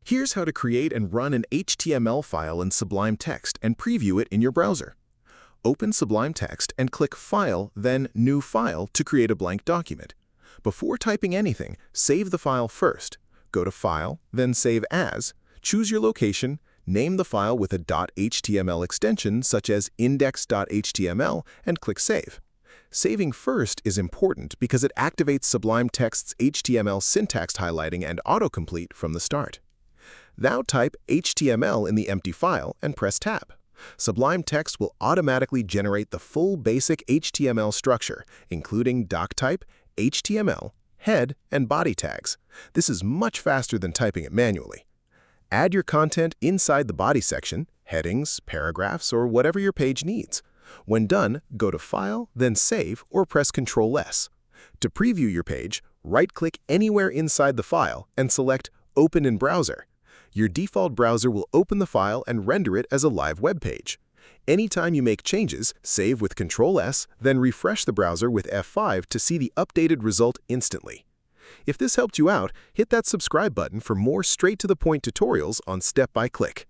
Here's how to create and run an HTML file in Sublime Text and preview it in your browser. Open Sublime Text and click File, then New File to create a blank document. Before typing anything, save the file first. Go to File, then Save As, choose your location, name the file with a .html extension such as index.html, and click Save. Saving first is important because it activates Sublime Text's HTML syntax highlighting and autocomplete from the start. Now type HTML in the empty file and press Tab. Sublime Text will automatically generate the full basic HTML structure, including doc type, HTML, head, and body tags. This is much faster than typing it manually. Add your content inside the body section, headings, paragraphs, or whatever your page needs. When done, go to File, then Save, or press Ctrl+S. To preview your page, right-click anywhere inside the file and select Open in Browser. Your default browser will open the file and render it as a live web page. Anytime you make changes, save with Ctrl+S, then refresh the browser with F5 to see the updated result instantly. If this helped you out, hit that subscribe button for more straight-to-the-point tutorials on step-by-click.